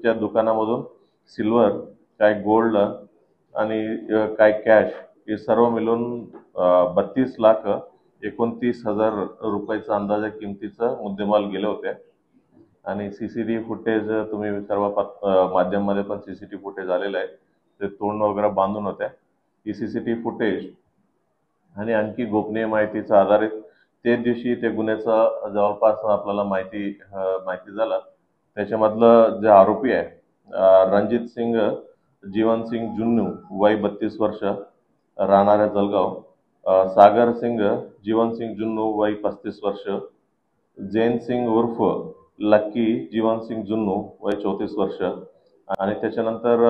त्यांच्या दुकानामधून सिल्वर, काय गोल्ड आणि काय कॅश हे सर्व मिळून 32,29,000 रुपयाचा अंदाजे किमतीचा मुद्देमाल गेले होते। आणि सीसीटीव्ही फुटेज तुम्ही सर्व माध्यमामध्ये पण सीसीटीव्ही फुटेज आलेलं आहे, ते तोंड वगैरे बांधून होत्या। ही सीसीटीव्ही फुटेज आणि आणखी गोपनीय माहितीच्या आधारित ते दिवशी ते गुन्ह्याचा जवळपास आपल्याला माहिती झाला। त्याच्यामधलं जे आरोपी आहे रणजित सिंग जीवन सिंग जुन्नू वय 32 वर्ष राहणाऱ्या जळगाव, सागर सिंग जीवन सिंग जुन्नू वय 35 वर्ष, जैन सिंग उर्फ लक्की जीवन सिंग जुन्नू वय 34 वर्ष आणि त्याच्यानंतर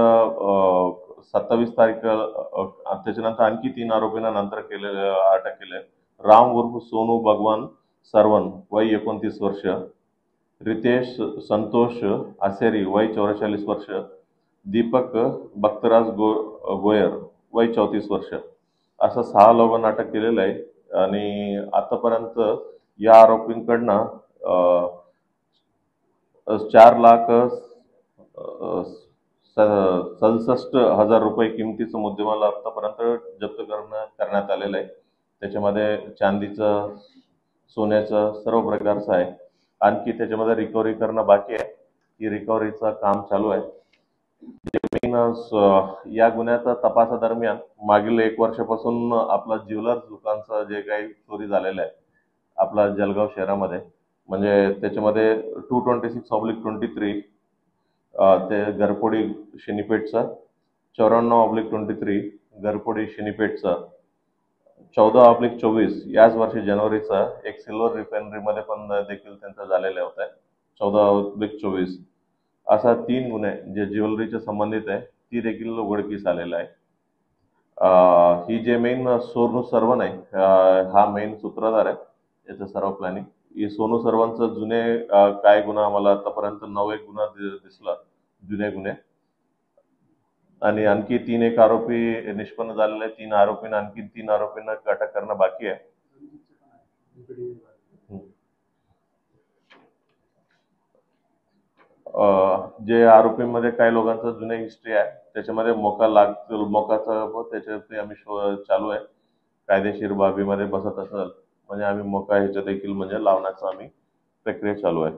27 तारीख त्याच्यानंतर आणखी 3 आरोपींना नंतर अटक केले। राम उर्फ सोनू भगवान सरवन वय 29 वर्ष, रितेश संतोष आसेरी वय 44 वर्ष, दीपक भक्तराज गोयर वय 34 वर्ष असं 6 लोकांना अटक केलेलं आहे। आणि आतापर्यंत या आरोपींकडनं 4,67,000 रुपये किमतीचं मुद्देमाल आतापर्यंत जप्त करण्यात आलेलं आहे। त्याच्यामध्ये चांदीचं, सोन्याचं सर्व प्रकारचं आहे। आणखी त्याच्यामध्ये रिकव्हरी करणं बाकी आहे, ही रिकव्हरीचं काम चालू आहे। या गुन्ह्याच्या तपासादरम्यान मागील 1 वर्षापासून आपला ज्वेलर्स दुकानचं जे काही चोरी झालेलं आहे आपला जळगाव शहरामध्ये, म्हणजे त्याच्यामध्ये 226/23 ते घरपोडी शनीपेठचा, 94/23 घरपोडी शनीपेठचा, 14/24 याच वर्षी जानेवारीचा एक सिल्वर रिफायनरीमध्ये पण देखील त्यांचा झालेला होता 14/24 असा 3 गुन्हे जे ज्वेलरीच्या संबंधित आहे ती देखील उघडकीस आलेला आहे। ही जे मेन सोनू सरवन आहे हा मेन सूत्रधार आहे याचं सर्व प्लॅनिंग। ही सोनू सरवनचं जुने काय गुन्हा आम्हाला आतापर्यंत 9 एक गुन्हा दिसला, जुने गुन्हे, आणि आणखी 3 एक आरोपी निष्पन्न झालेले आहे। 3 आरोपींना आणखी 3 आरोपींना अटक करणं बाकी आहे। जे आरोपींमध्ये काही लोकांचं जुने हिस्ट्री आहे त्याच्यामध्ये मोकाचा त्याच्यावरती आम्ही चालू आहे। कायदेशीर बाबीमध्ये बसत असेल म्हणजे आम्ही मोका ह्याच्या देखील म्हणजे लावण्याचा आम्ही प्रक्रिया चालू आहे।